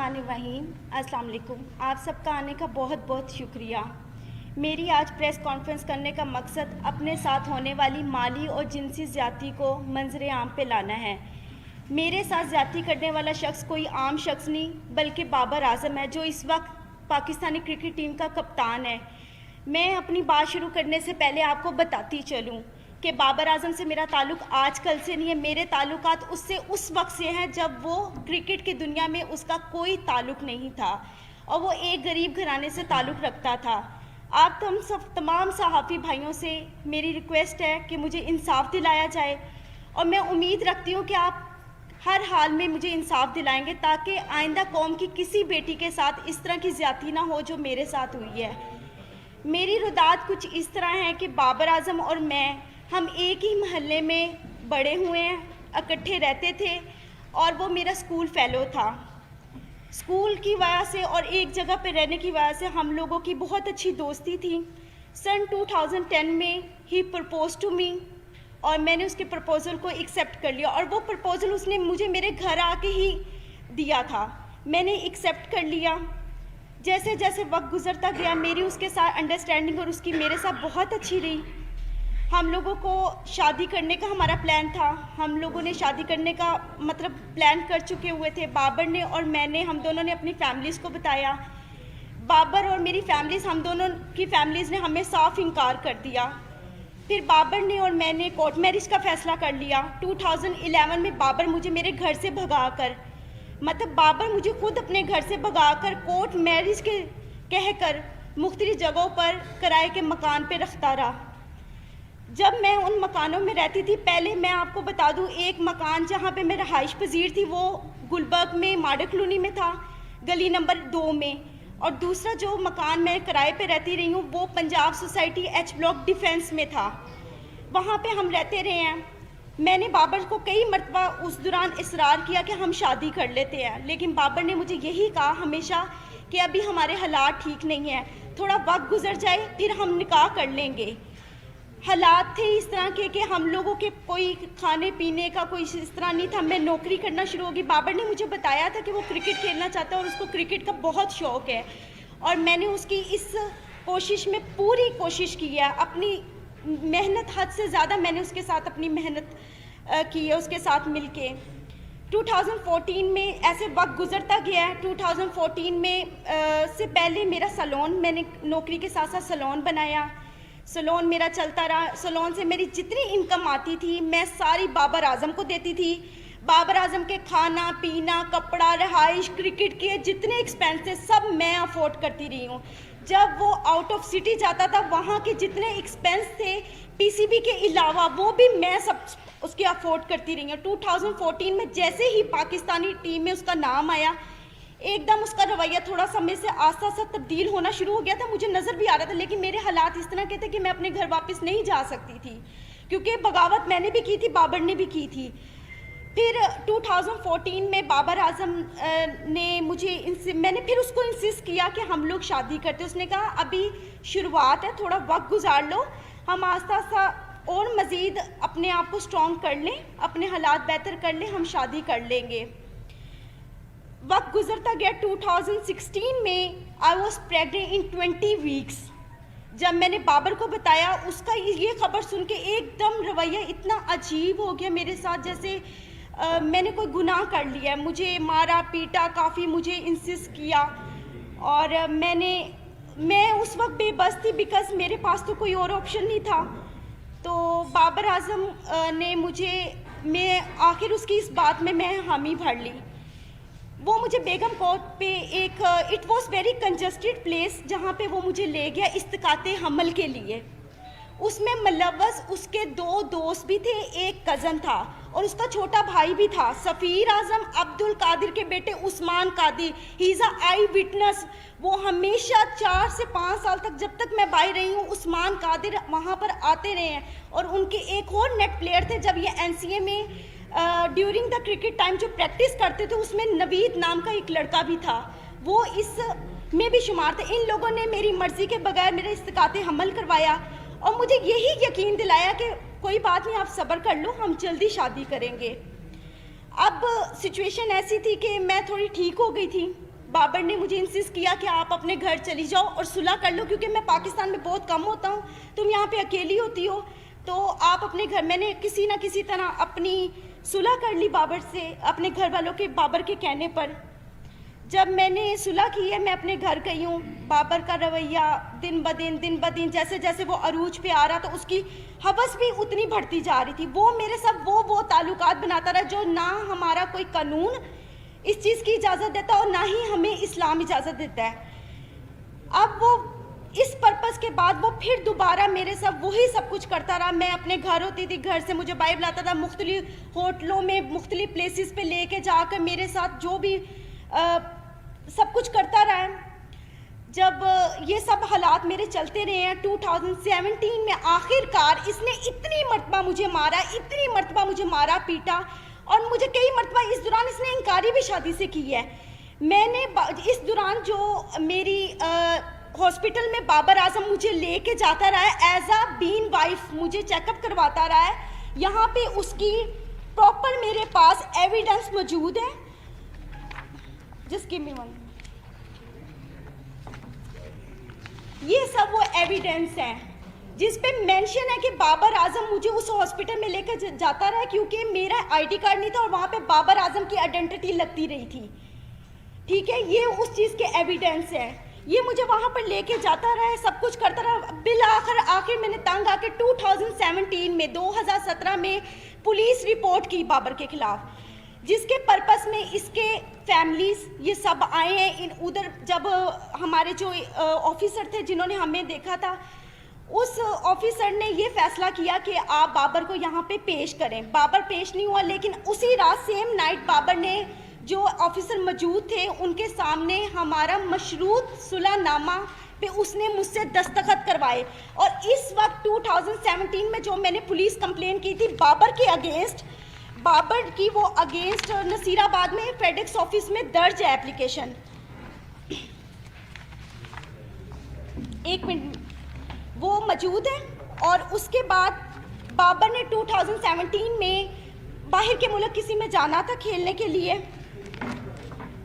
बिस्मिल्लाहिर्रहमानिर्रहीम। अस्सलाम वालेकुम। आप सबका आने का बहुत बहुत शुक्रिया। मेरी आज प्रेस कॉन्फ्रेंस करने का मकसद अपने साथ होने वाली माली और जिनसी ज़्यादती को मंजर आम पे लाना है। मेरे साथ ज़्यादती करने वाला शख्स कोई आम शख्स नहीं बल्कि बाबर आज़म है, जो इस वक्त पाकिस्तानी क्रिकेट टीम का कप्तान है। मैं अपनी बात शुरू करने से पहले आपको बताती चलूँ कि बाबर आज़म से मेरा ताल्लुक़ आज कल से नहीं है। मेरे ताल्लुकात उससे उस वक्त से हैं जब वो क्रिकेट की दुनिया में उसका कोई ताल्लुक़ नहीं था और वो एक गरीब घराने से ताल्लुक़ रखता था। आप तमाम सहाफ़ी भाइयों से मेरी रिक्वेस्ट है कि मुझे इंसाफ दिलाया जाए और मैं उम्मीद रखती हूँ कि आप हर हाल में मुझे इंसाफ दिलाएंगे ताकि आइंदा कौम की किसी बेटी के साथ इस तरह की ज़्यादती ना हो जो मेरे साथ हुई है। मेरी रुदात कुछ इस तरह है कि बाबर आज़म और हम एक ही महल्ले में बड़े हुए हैं, इकट्ठे रहते थे और वो मेरा स्कूल फेलो था। स्कूल की वजह से और एक जगह पे रहने की वजह से हम लोगों की बहुत अच्छी दोस्ती थी। सन 2010 में ही प्रपोज टू मी और मैंने उसके प्रपोज़ल को एक्सेप्ट कर लिया और वो प्रपोज़ल उसने मुझे मेरे घर आके ही दिया था। मैंने एक्सेप्ट कर लिया। जैसे जैसे वक्त गुजरता गया मेरी उसके साथ अंडरस्टैंडिंग और उसकी मेरे साथ बहुत अच्छी रही। हम लोगों को शादी करने का हमारा प्लान था। हम लोगों ने शादी करने का प्लान कर चुके हुए थे। बाबर ने और मैंने, हम दोनों ने अपनी फैमिलीज़ को बताया। बाबर और मेरी फैमिलीज़, हम दोनों की फैमिलीज़ ने हमें साफ इनकार कर दिया। फिर बाबर ने और मैंने कोर्ट मैरिज का फ़ैसला कर लिया। 2011 में बाबर मुझे मेरे घर से भगाकर, बाबर मुझे खुद अपने घर से भगाकर कोर्ट मैरिज के कहकर मुख्तलिफ जगहों पर किराए के मकान पे रखता रहा। जब मैं उन मकानों में रहती थी, पहले मैं आपको बता दूं, एक मकान जहाँ पे मैं रहाइश पजीर थी वो गुलबर्ग में माडा कॉलोनी में था, गली नंबर 2 में, और दूसरा जो मकान मैं किराए पे रहती रही हूँ वो Punjab society H block defence में था। वहाँ पे हम रहते रहे हैं। मैंने बाबर को कई मरतबा उस दौरान इसरार किया कि हम शादी कर लेते हैं, लेकिन बाबर ने मुझे यही कहा हमेशा कि अभी हमारे हालात ठीक नहीं है, थोड़ा वक्त गुजर जाए फिर हम निकाह कर लेंगे। हालात थे इस तरह के कि हम लोगों के कोई खाने पीने का कोई इस तरह नहीं था। मैं नौकरी करना शुरू होगी। बाबर ने मुझे बताया था कि वो क्रिकेट खेलना चाहता है और उसको क्रिकेट का बहुत शौक़ है और मैंने उसकी इस कोशिश में पूरी कोशिश की है। अपनी मेहनत हद से ज़्यादा मैंने उसके साथ अपनी मेहनत की है, उसके साथ मिलके। 2014 में ऐसे वक्त गुजरता गया है। 2014 में से पहले मेरा सैलून, मैंने नौकरी के साथ साथ सैलून बनाया। सैलून मेरा चलता रहा। सैलून से मेरी जितनी इनकम आती थी मैं सारी बाबर आज़म को देती थी। बाबर आज़म के खाना पीना, कपड़ा, रहाइश, क्रिकेट के जितने एक्सपेंसेस सब मैं अफोर्ड करती रही हूँ। जब वो आउट ऑफ सिटी जाता था वहाँ के जितने एक्सपेंस थे पीसीबी के अलावा वो भी मैं सब उसके अफोर्ड करती रही हूँ। 2014 में जैसे ही पाकिस्तानी टीम में उसका नाम आया, एकदम उसका रवैया थोड़ा सा मेरे से आस्ता आस्ता तब्दील होना शुरू हो गया था। मुझे नज़र भी आ रहा था, लेकिन मेरे हालात इस तरह के थे कि मैं अपने घर वापस नहीं जा सकती थी, क्योंकि बगावत मैंने भी की थी, बाबर ने भी की थी। फिर 2014 में बाबर आज़म ने मैंने फिर उसको इंसिस्ट किया कि हम लोग शादी करते। उसने कहा अभी शुरुआत है, थोड़ा वक्त गुजार लो, हम आस्ता आस्ता और मज़ीद अपने आप को स्ट्रॉन्ग कर लें, अपने हालात बेहतर कर लें, हम शादी कर लेंगे। वक्त गुजरता गया। 2016 में I was pregnant in 20 weeks. जब मैंने बाबर को बताया, उसका ये खबर सुन के एकदम रवैया इतना अजीब हो गया मेरे साथ, जैसे मैंने कोई गुनाह कर लिया है। मुझे मारा पीटा, काफ़ी मुझे इंसिस्ट किया और मैं उस वक्त बेबस थी बिकॉज़ मेरे पास तो कोई और ऑप्शन नहीं था। तो बाबर आज़म ने मैं आखिर उसकी इस बात में मैं हामी भर ली। वो मुझे बेगम कोर्ट पे एक it was very congested place जहाँ पे वो मुझे ले गया इस्तिकाते हमल के लिए। उसमें मुलव्वस उसके 2 दोस्त भी थे, एक कज़न था और उसका छोटा भाई भी था, सफ़ीर आज़म, अब्दुल कादिर के बेटे Usman Qadir. He is a eye witness. वो हमेशा 4 से 5 साल तक, जब तक मैं बाहर रही हूँ, उस्मान कादिर वहाँ पर आते रहे हैं। और उनके एक और नेट प्लेयर थे, जब ये NCA में ड्यूरिंग द क्रिकेट टाइम जो प्रैक्टिस करते थे उसमें नवीद नाम का एक लड़का भी था, वो इस में भी शुमार थे। इन लोगों ने मेरी मर्ज़ी के बगैर मेरे इस्तिकाते हमल करवाया और मुझे यही यकीन दिलाया कि कोई बात नहीं, आप सब्र कर लो, हम जल्दी शादी करेंगे। अब सिचुएशन ऐसी थी कि मैं थोड़ी ठीक हो गई थी, بابر نے مجھے انسسٹ کیا کہ آپ اپنے گھر چلی جاؤ اور صلح کر لو، کیونکہ میں پاکستان میں بہت کم ہوتا ہوں، تم یہاں پہ اکیلی ہوتی ہو، تو آپ اپنے گھر. میں نے کسی نہ کسی طرح اپنی صلح کر لی بابر سے، اپنے گھر والوں کے، بابر کے کہنے پر. جب میں نے صلح کی ہے، میں اپنے گھر گئی ہوں. بابر کا رویہ دن بدن جیسے جیسے وہ عروج پہ آ رہا تو اس کی ہوس بھی اتنی بڑھتی جا رہی تھی. وہ میرے ساتھ وہ تعلقات بناتا رہا جو نہ ہمارا کوئی قانون اس چیز کی اجازت دیتا اور نہ ہی ہمیں اسلام اجازت دیتا ہے. اب وہ اس پرپس کے بعد وہ پھر دوبارہ میرے ساتھ وہی سب کچھ کرتا رہا. میں اپنے گھر ہوتی تھی، گھر سے مجھے باہر لاتا تھا، مختلف ہوٹلوں میں مختلف پلیسز پہ لے کے جا کر میرے ساتھ جو بھی سب کچھ کرتا رہا ہے. جب یہ سب حالات میرے چلتے رہے ہیں 2017 میں آخر کار اس نے اتنی مرتبہ مجھے مارا پیٹا، اور مجھے کئی مرتبہ اس دوران اس نے انکاری بھی شادی سے کی ہے. میں نے اس دوران جو میری ہاسپٹل میں بابر اعظم مجھے لے کے جاتا رہا ہے ایز اے بین وائف، مجھے چیک اپ کرواتا رہا ہے. یہاں پہ اس کی پراپر میرے پاس ایویڈنس موجود ہے. جس کی یہ سب وہ ایویڈنس ہیں جس پہ مینشن ہے کہ بابر اعظم مجھے اس ہاسپٹل میں لے کے جاتا رہا کیونکہ میرا آئی ڈی کارڈ نہیں تھا اور وہاں پہ بابر اعظم کی آئیڈینٹی لگتی رہی تھی. ٹھیک ہے، یہ اس چیز کے ایویڈنس ہے. یہ مجھے وہاں پر لے کے جاتا رہا ہے، سب کچھ کرتا رہا. بالآخر میں نے تنگ آ کے 2017 میں پولیس رپورٹ کی بابر کے خلاف، جس کے پرپس میں اس کے فیملیز یہ سب آئے ہیں. ادھر جب ہمارے جو آفیسر تھے جنہوں نے ہمیں دیکھا تھا، اس آفیسر نے یہ فیصلہ کیا کہ آپ بابر کو یہاں پہ پیش کریں. بابر پیش نہیں ہوا، لیکن اسی رات سیم نائٹ بابر نے، جو آفیسر موجود تھے ان کے سامنے، ہمارا مشروط صلح نامہ پہ اس نے مجھ سے دستخط کروائے. اور اس وقت 2017 میں جو میں نے پولیس کمپلین کی تھی بابر کے اگینسٹ، بابر کی وہ اگینسٹ نصیر آباد میں فیڈیکس آفس میں درج ہے اپلیکیشن. ایک منٹ، وہ موجود ہے. اور اس کے بعد بابر نے 2017 میں باہر کے ملک کسی میں جانا تھا کھیلنے کے لیے.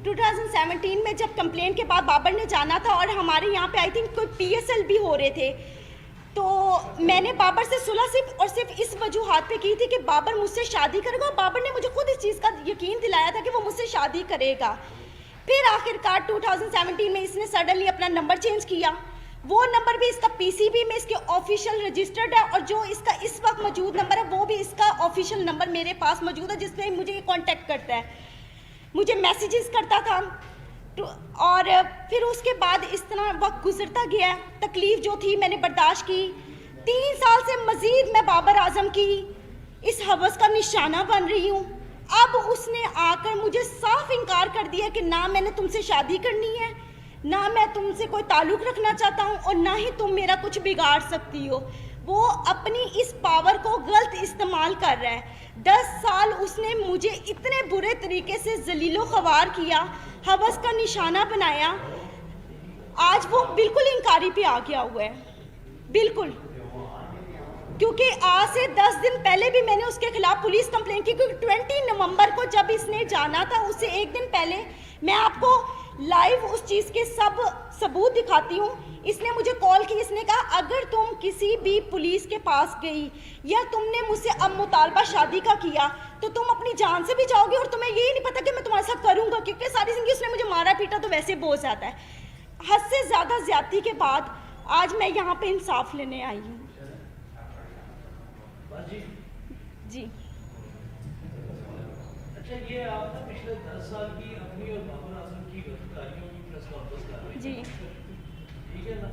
2017 میں جب کمپلین کے بعد بابر نے جانا تھا اور ہمارے یہاں پہ آئی تھنک کوئی PSL بھی ہو رہے تھے، تو میں نے بابر سے صلح صرف اس وجوہات پہ کی تھی کہ بابر مجھ سے شادی کرے گا. اور بابر نے مجھے خود اس چیز کا یقین دلایا تھا کہ وہ مجھ سے شادی کرے گا. پھر آخر کار 2017 میں اس نے سڈنلی اپنا نمبر چینج کیا. وہ نمبر بھی اس کا PCB میں اس کے آفیشیل رجسٹرڈ ہے، اور جو اس کا اس وقت موجود نمبر ہے وہ بھی اس کا آفیشیل نمبر میرے پاس موجود ہے، جس پہ مجھے کانٹیکٹ کرتا ہے، مجھے میسیجز کرتا تھا. اور پھر اس کے بعد اس طرح وقت گزرتا گیا. تکلیف جو تھی میں نے برداشت کی. 3 سال سے مزید میں بابر اعظم کی اس ہوس کا نشانہ بن رہی ہوں. اب اس نے آ کر مجھے صاف انکار کر دیا کہ نہ میں نے تم سے شادی کرنی ہے، نہ میں تم سے کوئی تعلق رکھنا چاہتا ہوں، اور نہ ہی تم میرا کچھ بگاڑ سکتی ہو. وہ اپنی اس پاور کو غلط استعمال کر رہا ہے. 10 سال اس نے مجھے اتنے برے طریقے سے ذلیل و خوار کیا، ہوس کا نشانہ بنایا. آج وہ بالکل انکاری پہ آ گیا ہوا ہے، بالکل. کیونکہ آج سے 10 دن پہلے بھی میں نے اس کے خلاف پولیس کمپلین کی، کیونکہ 20 نومبر کو جب اس نے جانا تھا اس سے 1 دن پہلے، میں آپ کو لائیو اس چیز کے سب ثبوت دکھاتی ہوں. اس نے مجھے کال کی، اس نے کہا اگر تم کسی بھی پولیس کے پاس گئی یا تم نے مجھ سے اب مطالبہ شادی کا کیا تو تم اپنی جان سے بھی جاؤ گے، اور تمہیں یہی نہیں پتا کہ میں تمہارے ساتھ کروں گا، کیونکہ ساری زندگی اس نے مجھے مارا پیٹا تو ویسے بہت زیادہ ہے. حد سے زیادہ زیادتی کے بعد آج میں یہاں پہ انصاف لینے آئی ہوں. جی اچھا، یہ آپ نے پچھلے 10 سال کی اپنی اور بابر اعظم کی غلطیوں کی پریس کانفرنس کر رہی ہیں. جی ٹھیک ہے نا،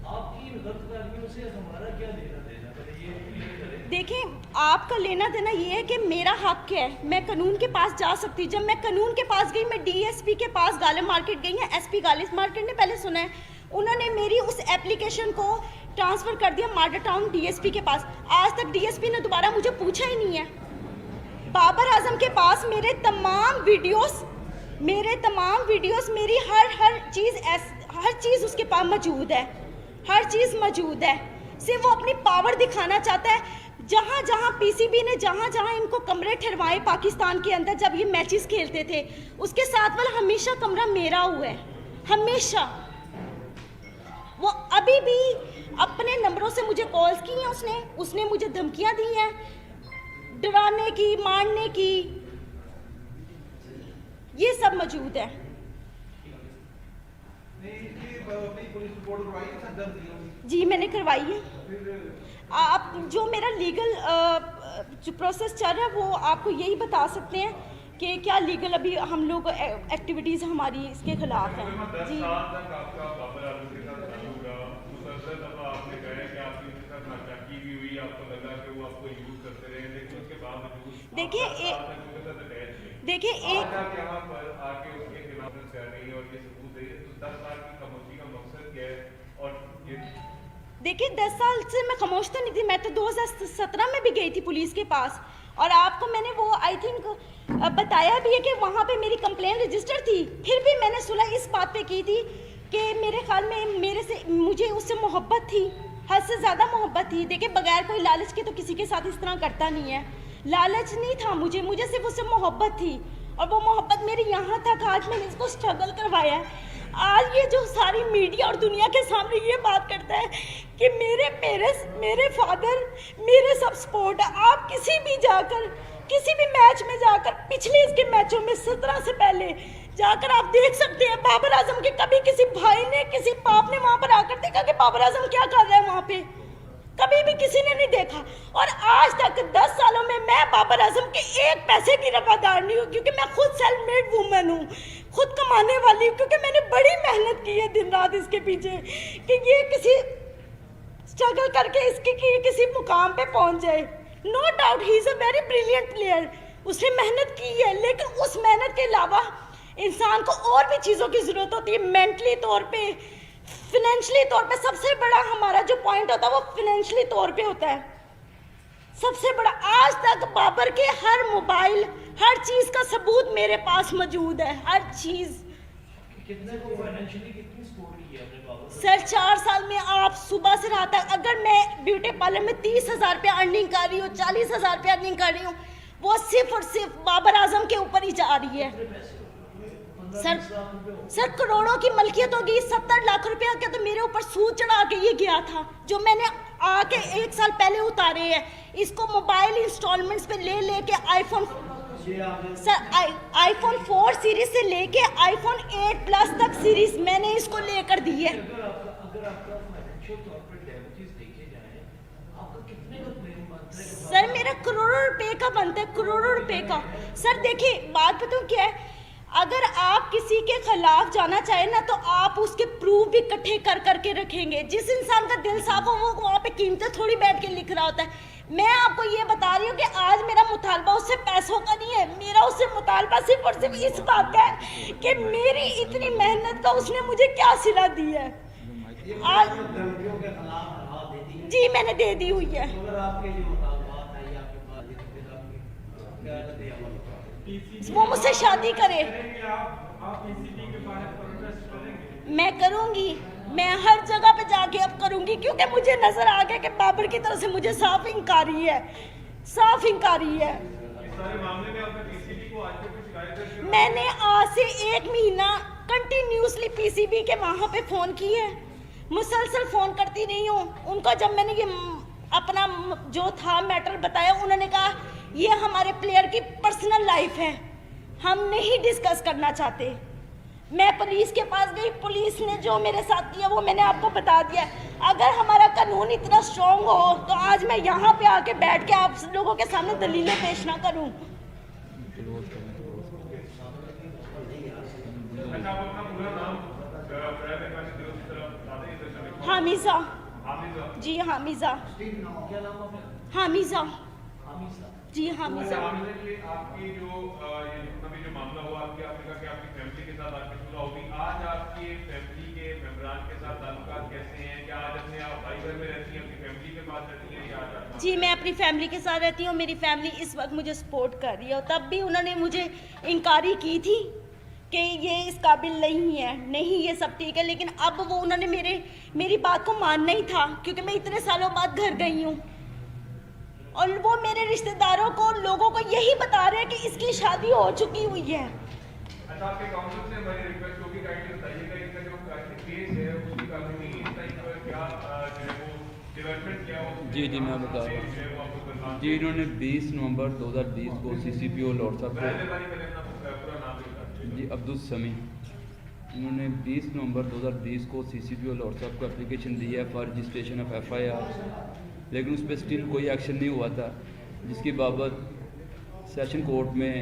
آپ کی ان غلطیوں سے ہمارا کیا لینا دینا؟ پہلے یہ کلیئر کریں. دیکھیں، آپ کا لینا دینا یہ ہے کہ میرا حق ہے، میں قانون کے پاس جا سکتی. جب میں قانون کے پاس گئی، میں DSP کے پاس غالب مارکیٹ گئی ہیں. SP غالب مارکیٹ نے پہلے سنا ہے، انہوں نے میری اس اپلیکیشن کو ٹرانسفر کر دیا مارڈر ٹاؤن DSP کے پاس. آج تک DSP نے دوبارہ مجھے پوچھا ہی نہیں ہے. بابر اعظم کے پاس میرے تمام ویڈیوز، میری ہر چیز اس کے پاس موجود ہے، ہر چیز موجود ہے. صرف وہ اپنی پاور دکھانا چاہتا ہے. जहाँ जहाँ पीसीबी ने जहाँ जहाँ इनको कमरे ठहरवाए पाकिस्तान के अंदर जब ये मैचेस खेलते थे, उसके साथ वाला हमेशा कमरा मेरा हुआ है, हमेशा। वो अभी भी अपने नंबरों से मुझे कॉल्स की हैं उसने मुझे धमकियां दी हैं, डराने की, मारने की, ये सब मौजूद है। जी मैंने करवाई है। आप जो मेरा लीगल जो प्रोसेस चल रहा है वो आपको यही बता सकते हैं कि क्या लीगल अभी हम लोग एक्टिविटीज़ हमारी इसके खिलाफ हैं। जी देखिए देखिए 10 साल से मैं खामोश तो नहीं थी, मैं तो 2017 में भी गई थी पुलिस के पास, और आपको मैंने वो आई थिंक बताया भी है कि वहाँ पे मेरी कंप्लेंट रजिस्टर थी। फिर भी मैंने सुलह इस बात पे की थी कि मेरे ख्याल में मुझे उससे मोहब्बत थी, हद से ज़्यादा मोहब्बत थी। देखिए बगैर कोई लालच के तो किसी के साथ इस तरह करता नहीं है, लालच नहीं था मुझे सिर्फ उससे मोहब्बत थी, और वो मोहब्बत मेरी यहाँ तक आज मैंने इसको स्ट्रगल करवाया है। आज ये जो सारी मीडिया और दुनिया के सामने ये बात करता है कि मेरे फादर मेरे सब सपोर्ट है। आप किसी भी मैच में जाकर पिछले इसके मैचों में 17 से पहले जाकर आप देख सकते हैं बाबर आजम के कभी किसी भाई ने किसी बाप ने वहाँ पर आकर देखा कि बाबर आजम क्या कर रहा है वहाँ पे, कभी भी किसी ने नहीं देखा। और आज तक 10 सालों में मैं बाबर आजम के एक पैसे की रवादार नहीं हूँ, क्योंकि मैं खुद सेल्फ मेड वूमेन हूँ, खुद कमाने वाली हूँ, क्योंकि मैंने बड़ी मेहनत की है दिन रात इसके पीछे कि ये किसी स्ट्रगल करके इसके किसी मुकाम पे पहुंच जाए। No doubt he is a very brilliant player, उसने मेहनत की है, लेकिन उस मेहनत के अलावा इंसान को और भी चीज़ों की ज़रूरत होती है, मेंटली तौर पे, फिनेंशली तौर पे। सबसे बड़ा हमारा जो पॉइंट होता है वो फिनेंशली तौर पे होता है सबसे बड़ा। आज तक बाबर के हर मोबाइल, हर चीज़ का सबूत मेरे पास मौजूद है, हर चीज़। कितने को फाइनेंशियली कितनी सपोर्ट की है आपने बाबर? सर 4 साल में आप सुबह से रात तक, अगर मैं ब्यूटी पार्लर में 30,000 रुपया अर्निंग कर रही हूँ, 40,000 रुपया अर्निंग कर रही हूँ, वो सिर्फ और सिर्फ बाबर आजम के ऊपर ही जा रही है। सर करोड़ों की मलकियत होगी, 70 लाख रुपया का तो मेरे ऊपर सूद चढ़ा के ये गया था, जो मैंने आके 1 साल पहले उतारे हैं। इसको मोबाइल इंस्टॉलमेंट्स पे ले के आईफोन 4 सीरीज से लेके आईफोन 8 प्लस तक सीरीज मैंने इसको लेकर दी है। अगर आपका फाइनेंशियल तौर पे डैमेजेस देखे जाए, आपका कितने का क्लेम बनता है? सर मेरा करोड़ों रुपए का बनता है, करोड़ों रुपए का। सर देखिए बात बताऊँ क्या है, अगर आप किसी के खिलाफ जाना चाहें ना, तो आप उसके प्रूफ भी इकट्ठे कर करके रखेंगे। जिस इंसान का दिल साफ हो वो वहाँ पे कीमतें थोड़ी बैठ के लिख रहा होता है। मैं आपको ये बता रही हूँ कि आज मेरा मुतालबा उससे पैसों का नहीं है, मेरा उससे मुतालबा सिर्फ और सिर्फ इस बात का है कि मेरी इतनी मेहनत का उसने मुझे क्या सिला दी है। आज जी मैंने दे दी हुई है। वो मुझसे शादी करे, मैं करूँगी, मैं हर जगह पे जाके अब करूँगी, क्योंकि मुझे नजर आ गया कि बाबर की तरफ से मुझे साफ इंकारी है, साफ इंकारी है। मैंने आज से 1 महीना कंटिन्यूसली पीसीबी के वहाँ पे फ़ोन किए है, मुसलसल फ़ोन करती रही हूँ उनको। जब मैंने ये अपना जो था मैटर बताया, उन्होंने कहा ये हमारे प्लेयर की पर्सनल लाइफ है, हम नहीं डिस्कस करना चाहते। मैं पुलिस के पास गई, पुलिस ने जो मेरे साथ किया वो मैंने आपको बता दिया। अगर हमारा कानून इतना स्ट्रॉन्ग हो तो आज मैं यहाँ पे आके बैठ के आप लोगों के सामने दलीलें पेश ना करूँ। हामिजा जी, हामिजा हामिजा जी, हामिजा। आपकी जो मामला हुआ, आपने कहा कि आपकी फैमिली के साथ आपकी सुलह होगी। आज आपके फैमिली के मेंबरान के साथ ताल्लुकात कैसे हैं? क्या आज अपने आप भाई घर में रहती हैं, अपनी फैमिली के पास रहती हैं, या आज? जी मैं अपनी फैमिली के साथ रहती हूँ, मेरी फैमिली इस वक्त मुझे सपोर्ट कर रही है। और तब भी उन्होंने मुझे इंकारी की थी कि ये इस काबिल नहीं है, नहीं ये सब ठीक है, लेकिन अब वो उन्होंने मेरी बात को मानना ही था, क्योंकि मैं इतने सालों बाद घर गई हूँ और वो मेरे रिश्तेदारों को, लोगों को यही बता रहे हैं कि इसकी शादी हो चुकी हुई है। अच्छा, आपके काउंसिल से हमारी रिक्वेस्ट होगी, काइंडली बताइएगा इसका जो केस है उसकी कानूनी टाइप पर क्या जो है वो डेवलपमेंट क्या हो। जी मैं बता रहा हूँ जी। इन्होंने 20 नवंबर 2020 को CCPO लॉर्ड साहब को, जी अब्दुल समी, इन्होंने 20 नवंबर 2020 को CCPO लॉर्ड साहब को एप्लीकेशन दी है फॉर रजिस्ट्रेशन ऑफ FIR, लेकिन उस पर स्टिल कोई एक्शन नहीं हुआ था, जिसकी बाबत सेशन कोर्ट में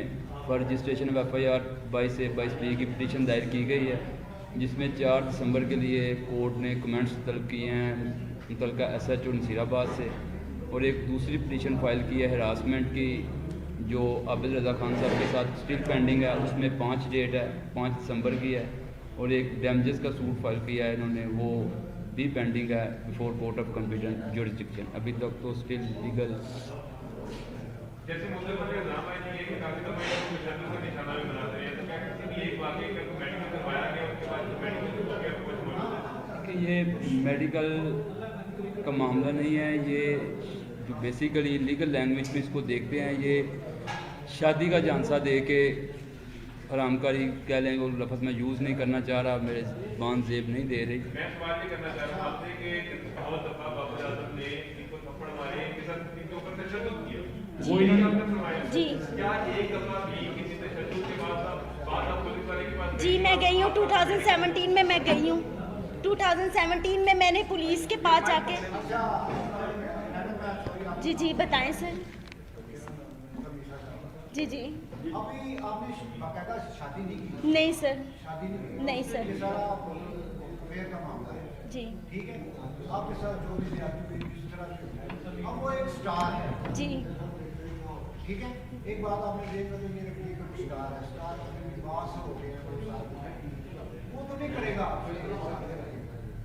फॉर रजिस्ट्रेशन ऑफ FIR 22 से 22B की पिटीशन दायर की गई है, जिसमें 4 दिसंबर के लिए कोर्ट ने कमेंट्स तलब किए हैं मुतलका SHO नसीराबाद से, और एक दूसरी पिटीशन फाइल की है हरासमेंट की जो आबिद रज़ा खान साहब के साथ स्टिल पेंडिंग है, उसमें 5 डेट है, 5 दिसंबर की है, और एक डैमेजेस का सूट फाइल किया है इन्होंने, वो भी पेंडिंग है before court of competent jurisdiction. अभी तक तो स्टिल लीगल। जैसे मुद्दे पर इल्जाम है कि काफी दफा ये शर्तों का निशाना भी बनाते हैं, तो क्या किसी भी एक वाकई का मेडिकल करवाया गया उसके बाद जो मेडिकल हो गया कुछ मौजूद कि ये मेडिकल का मामला नहीं है, ये जो बेसिकली लीगल लैंग्वेज में इसको देखते हैं, ये शादी का झांसा दे के हरामकारी कह लें, वो लफ्ज़ मैं यूज़ नहीं करना चाह रहा, मेरे बान जेब नहीं दे रही। मैं सवाल ये करना चाह रहा हूँ आपसे कि बहुत दफा बाबर आजम ने इनको थप्पड़ मारे, इनके साथ इनके ऊपर तशद्दुद किया, वो इन्होंने आपने फरमाया जी। क्या एक दफा भी किसी तशद्दुद के बाद आप पुलिस वाले के पास जी मैं गई हूँ 2017 में, मैं गई हूँ 2017 में, मैंने पुलिस के पास जाके। जी बताएं सर। जी अभी आपने बाकायदा शादी नहीं की? नहीं सर। शादी नहीं की? नहीं सर। ये सारा अफेयर का मामला है, जी ठीक है? आपके साथ जो भी ज्यादती हुई जिस तरह से, अब वो एक स्टार है, जी ठीक है? एक बात आपने देखा तो ये रखी कि स्टार है, स्टार विवास हो गए हैं 2 साल में, वो तो नहीं करेगा।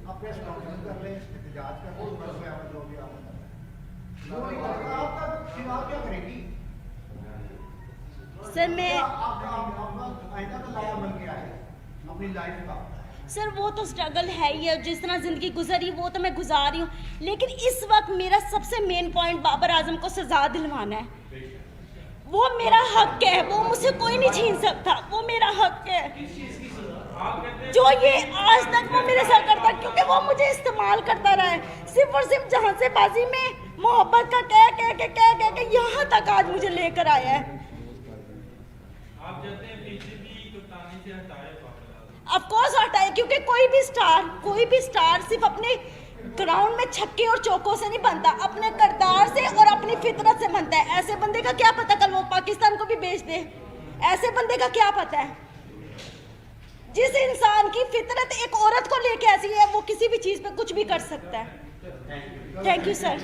आप प्रेस कॉन्फ्रेंस कर रहे हैं, एहतजाज कर रहे हैं, बस में जो भी आप वो नहीं करेगा, आपका चुनाव क्या करेगी सर। मैं आपका आइंदा का लाया बन गया है अपनी लाइफ का। सर वो तो स्ट्रगल है ही है, जिस तरह ज़िंदगी गुजरी वो तो मैं गुजार रही हूँ, लेकिन इस वक्त मेरा सबसे मेन पॉइंट बाबर आजम को सज़ा दिलवाना है। वो मेरा हक है, वो मुझसे कोई नहीं छीन सकता, वो मेरा हक है। जो ये आज तक वो मेरे साथ करता, क्योंकि वो मुझे इस्तेमाल करता रहा है, सिर्फ और सिर्फ जहाँ से बाजी में मोहब्बत का कह यहाँ तक आज मुझे लेकर आया है। आप चाहते हैं बीजेपी कप्तानी से हटाए बाबर आजम? ऑफ कोर्स हटाए, क्योंकि कोई भी स्टार सिर्फ अपने ग्राउंड में छक्के और चौकों से नहीं बनता, अपने किरदार से और अपनी फितरत से बनता है। ऐसे बंदे का क्या पता कल वो पाकिस्तान को भी बेच दे, ऐसे बंदे का क्या पता है। जिस इंसान की फितरत एक औरत को लेके ऐसी है, वो किसी भी चीज़ पे कुछ भी कर सकता है। Thank you sir.